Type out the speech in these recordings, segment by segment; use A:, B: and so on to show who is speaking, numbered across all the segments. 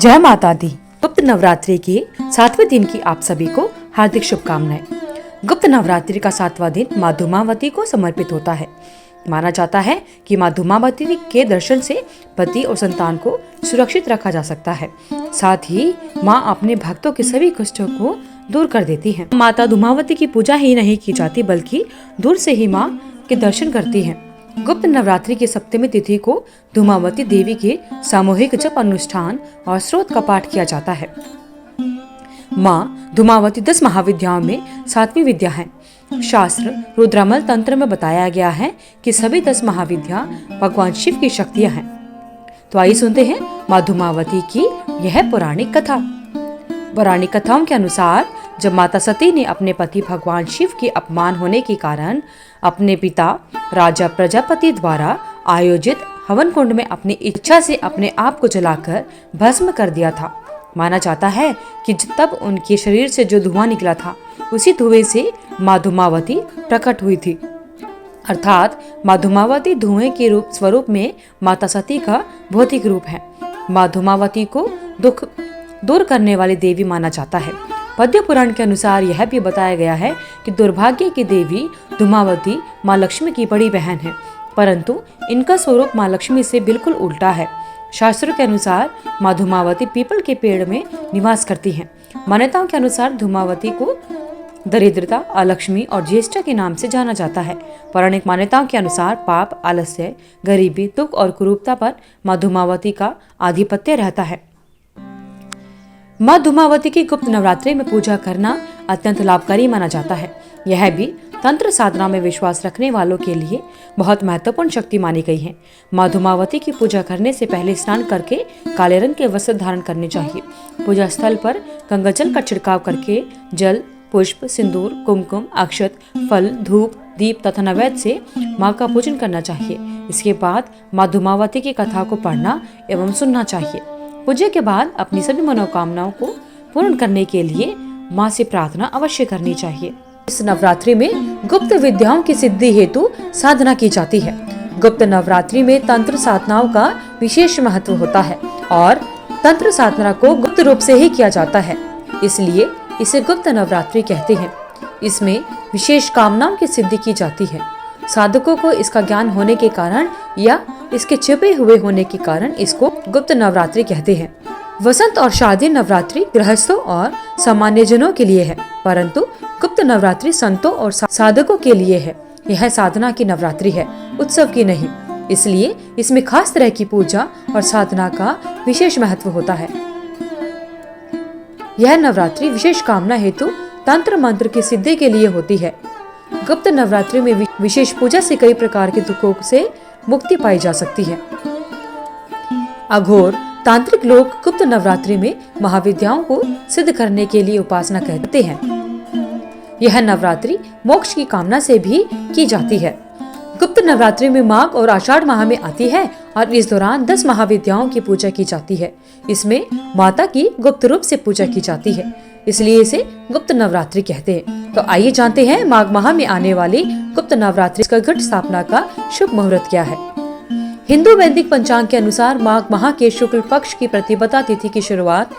A: जय माता दी। गुप्त नवरात्रि के 7वें दिन की आप सभी को हार्दिक शुभकामनाएं। गुप्त नवरात्रि का 7वां दिन माँ धूमावती को समर्पित होता है। माना जाता है कि माँ धूमावती के दर्शन से पति और संतान को सुरक्षित रखा जा सकता है। साथ ही माँ अपने भक्तों के सभी कष्टों को दूर कर देती हैं। माता धूमावती की पूजा ही नहीं की जाती बल्कि दूर से ही माँ के दर्शन करती हैं। गुप्त नवरात्रि की सप्तमी तिथि को धूमावती देवी के सामूहिक जप अनुष्ठान और स्रोत का पाठ किया जाता है। माँ धूमावती 10 महाविद्याओं में 7वीं विद्या है। शास्त्र रुद्रमल तंत्र में बताया गया है कि सभी 10 महाविद्या भगवान शिव की शक्तियां हैं। तो आइए सुनते हैं माँ धूमावती की यह पौराणिक कथा। पौराणिक कथाओं के अनुसार जब माता सती ने अपने पति भगवान शिव के अपमान होने के कारण अपने पिता राजा प्रजापति द्वारा आयोजित हवन कुंड में अपनी इच्छा से अपने आप को जलाकर भस्म कर दिया था। माना जाता है कि तब उनके शरीर से जो धुआं निकला था उसी धुएं से माँ धूमावती प्रकट हुई थी। अर्थात माँ धूमावती धुएं के रूप स्वरूप में माता सती का भौतिक रूप है। माँ धूमावती को दुख दूर करने वाली देवी माना जाता है। पद्य पुराण के अनुसार यह भी बताया गया है कि दुर्भाग्य की देवी धूमावती माँ लक्ष्मी की बड़ी बहन है, परंतु इनका स्वरूप माँ लक्ष्मी से बिल्कुल उल्टा है। शास्त्रों के अनुसार माँ धूमावती पीपल के पेड़ में निवास करती हैं। मान्यताओं के अनुसार धूमावती को दरिद्रता, अलक्ष्मी और ज्येष्ठा के नाम से जाना जाता है। पौराणिक मान्यताओं के अनुसार पाप, आलस्य, गरीबी, दुख और कुरूपता पर माँ धूमावती का आधिपत्य रहता है। माँ धूमावती की गुप्त नवरात्रि में पूजा करना अत्यंत लाभकारी माना जाता है। यह भी तंत्र साधना में विश्वास रखने वालों के लिए बहुत महत्वपूर्ण शक्ति मानी गई है। माँ धूमावती की पूजा करने से पहले स्नान करके काले रंग के वस्त्र धारण करने चाहिए। पूजा स्थल पर गंगाजल का छिड़काव करके जल, पुष्प, सिंदूर, कुमकुम, अक्षत, फल, धूप, दीप तथा नैवेद्य से माँ का पूजन करना चाहिए। इसके बाद माँ धूमावती की कथा को पढ़ना एवं सुनना चाहिए। पूजा के बाद अपनी सभी मनोकामनाओं को पूर्ण करने के लिए माँ से प्रार्थना अवश्य करनी चाहिए। इस नवरात्रि में गुप्त विद्याओं की सिद्धि हेतु साधना की जाती है। गुप्त नवरात्रि में तंत्र साधनाओं का विशेष महत्व होता है और तंत्र साधना को गुप्त रूप से ही किया जाता है, इसलिए इसे गुप्त नवरात्रि कहते हैं। इसमें विशेष कामनाओं की सिद्धि की जाती है। साधकों को इसका ज्ञान होने के कारण या इसके छिपे हुए होने के कारण इसको गुप्त नवरात्रि कहते हैं। वसंत और शारदीय नवरात्रि गृहस्थों और सामान्य जनों के लिए है, परंतु गुप्त नवरात्रि संतों और साधकों के लिए है। यह साधना की नवरात्रि है, उत्सव की नहीं। इसलिए इसमें खास तरह की पूजा और साधना का विशेष महत्व होता है। यह नवरात्रि विशेष कामना हेतु तंत्र मंत्र की सिद्धि के लिए होती है। गुप्त नवरात्रि में विशेष पूजा से कई प्रकार के दुखों से मुक्ति पाई जा सकती है। अघोर तांत्रिक लोग गुप्त नवरात्रि में महाविद्याओं को सिद्ध करने के लिए उपासना करते हैं। यह नवरात्रि मोक्ष की कामना से भी की जाती है। गुप्त नवरात्रि में माघ और आषाढ़ माह में आती है और इस दौरान 10 महाविद्याओं की पूजा की जाती है। इसमें माता की गुप्त रूप से पूजा की जाती है, इसलिए इसे गुप्त नवरात्रि कहते हैं। तो आइए जानते हैं माघ माह में आने वाली गुप्त नवरात्रि का घट स्थापना का शुभ मुहूर्त क्या है। हिंदू वैदिक पंचांग के अनुसार माघ माह के शुक्ल पक्ष की प्रतिपदा तिथि की शुरुआत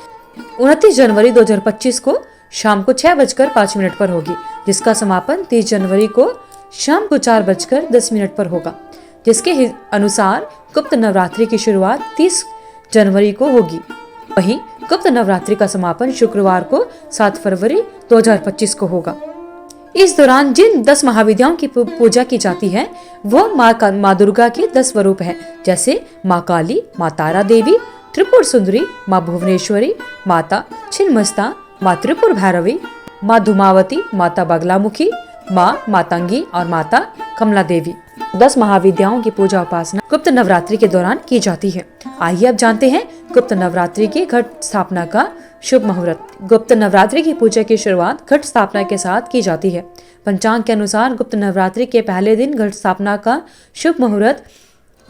A: 29 जनवरी 2025 को शाम को 6:05 पर होगी, जिसका समापन 30 जनवरी को शाम को 4:10 पर होगा। जिसके अनुसार गुप्त नवरात्रि की शुरुआत 30 जनवरी को होगी। वहीं गुप्त नवरात्रि का समापन शुक्रवार को 7 फरवरी 2025 को होगा। इस दौरान जिन 10 महाविद्याओं की पूजा की जाती है वह माँ दुर्गा के 10 स्वरूप हैं, जैसे माँ काली, माँ तारा देवी, त्रिपुर सुंदरी, माँ भुवनेश्वरी, माता छिन्नमस्ता, माँ त्रिपुर भैरवी, माँ धूमावती, माता बगलामुखी, माँ मातंगी और माता कमला देवी। 10 महाविद्याओं की पूजा उपासना गुप्त नवरात्रि के दौरान की जाती है। आइए अब जानते हैं गुप्त नवरात्रि की घट स्थापना का शुभ मुहूर्त। गुप्त नवरात्रि की पूजा की शुरुआत घट स्थापना के साथ की जाती है। पंचांग के अनुसार गुप्त नवरात्रि के पहले दिन घट स्थापना का शुभ मुहूर्त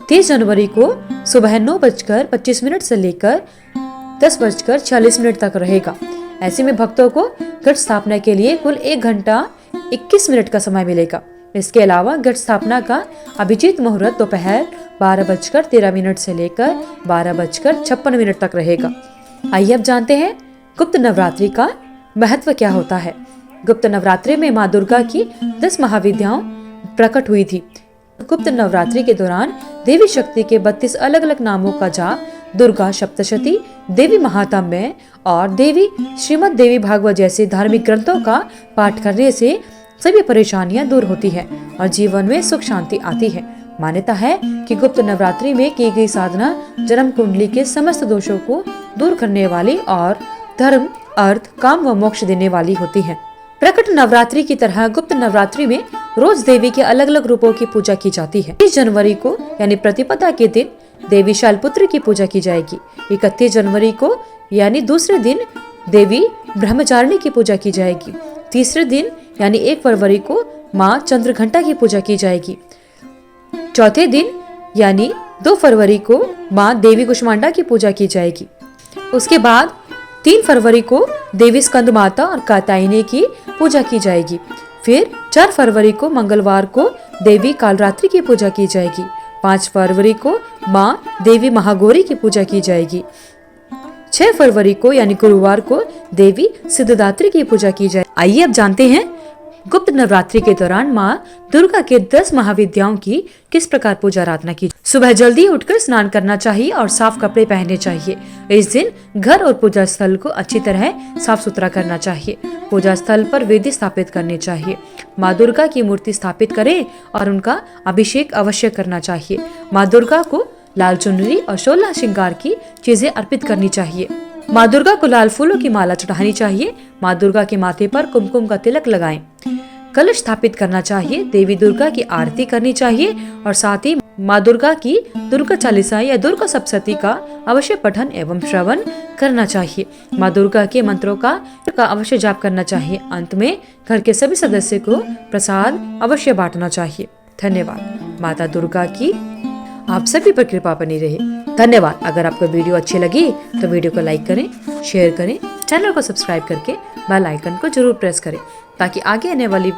A: 30 जनवरी को सुबह 9:25 से लेकर 10:46 तक रहेगा। ऐसे में भक्तों को घट स्थापना के लिए कुल 1 घंटा 21 मिनट का समय मिलेगा। इसके अलावा घट स्थापना का अभिजीत मुहूर्त दोपहर 12:13 से लेकर 12:56 तक रहेगा। आइए अब जानते हैं गुप्त नवरात्रि का महत्व क्या होता है। गुप्त नवरात्रि में माँ दुर्गा की 10 महाविद्याओं प्रकट हुई थी। गुप्त नवरात्रि के दौरान देवी शक्ति के 32 अलग अलग नामों का जाप, दुर्गा सप्तशती, देवी महात्म्य और देवी श्रीमद देवी भागवत जैसे धार्मिक ग्रंथों का पाठ करने से सभी परेशानियां दूर होती है और जीवन में सुख शांति आती है। मान्यता है कि गुप्त नवरात्रि में की गई साधना जन्म कुंडली के समस्त दोषों को दूर करने वाली और धर्म, अर्थ, काम व मोक्ष देने वाली होती है। प्रकट नवरात्रि की तरह गुप्त नवरात्रि में रोज देवी के अलग अलग रूपों की पूजा की जाती है। 30 जनवरी को यानी प्रतिपदा के दिन देवी शैलपुत्री की पूजा की जाएगी। 31 जनवरी को यानी दूसरे दिन देवी ब्रह्मचारिणी की पूजा की जाएगी। तीसरे दिन यानी 1 फरवरी को माँ चंद्रघंटा की पूजा की जाएगी। चौथे दिन यानी 2 फरवरी को माँ देवी कुष्मांडा की पूजा की जाएगी। उसके बाद 3 फरवरी को देवी स्कंद माता और कात्यायनी की पूजा की जाएगी। फिर 4 फरवरी को मंगलवार को देवी कालरात्रि की पूजा की जाएगी। 5 फरवरी को माँ देवी महागौरी की पूजा की जाएगी। 6 फरवरी को यानी गुरुवार को देवी सिद्धदात्री की पूजा की जाएगी। आइए अब जानते हैं गुप्त नवरात्रि के दौरान माँ दुर्गा के 10 महाविद्याओं की किस प्रकार पूजा आराधना की। सुबह जल्दी उठकर स्नान करना चाहिए और साफ कपड़े पहनने चाहिए। इस दिन घर और पूजा स्थल को अच्छी तरह साफ सुथरा करना चाहिए। पूजा स्थल पर वेदी स्थापित करनी चाहिए। माँ दुर्गा की मूर्ति स्थापित करें और उनका अभिषेक अवश्य करना चाहिए। माँ दुर्गा को लाल चुनरी और 16 श्रृंगार की चीजें अर्पित करनी चाहिए। माँ दुर्गा को लाल फूलों की माला चढ़ानी चाहिए। माँ दुर्गा के माथे पर कुमकुम का तिलक लगाएं। कलश स्थापित करना चाहिए। देवी दुर्गा की आरती करनी चाहिए और साथ ही माँ दुर्गा की दुर्गा चालीसा या दुर्गा सप्तशती का अवश्य पठन एवं श्रवण करना चाहिए। माँ दुर्गा के मंत्रों का अवश्य जाप करना चाहिए। अंत में घर के सभी सदस्य को प्रसाद अवश्य बांटना चाहिए। धन्यवाद। माता दुर्गा की आप सभी पर कृपा बनी रहे। धन्यवाद। अगर आपको वीडियो अच्छी लगी तो वीडियो को लाइक करें, शेयर करें, चैनल को सब्सक्राइब करके बेल आइकन को जरूर प्रेस करें ताकि आगे आने वाली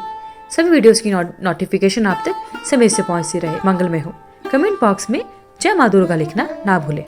A: सभी वीडियोस की नोटिफिकेशन आप तक समय से पहुंचती रहे। मंगलमय हो। कमेंट बॉक्स में जय माँ दुर्गा लिखना ना भूलें।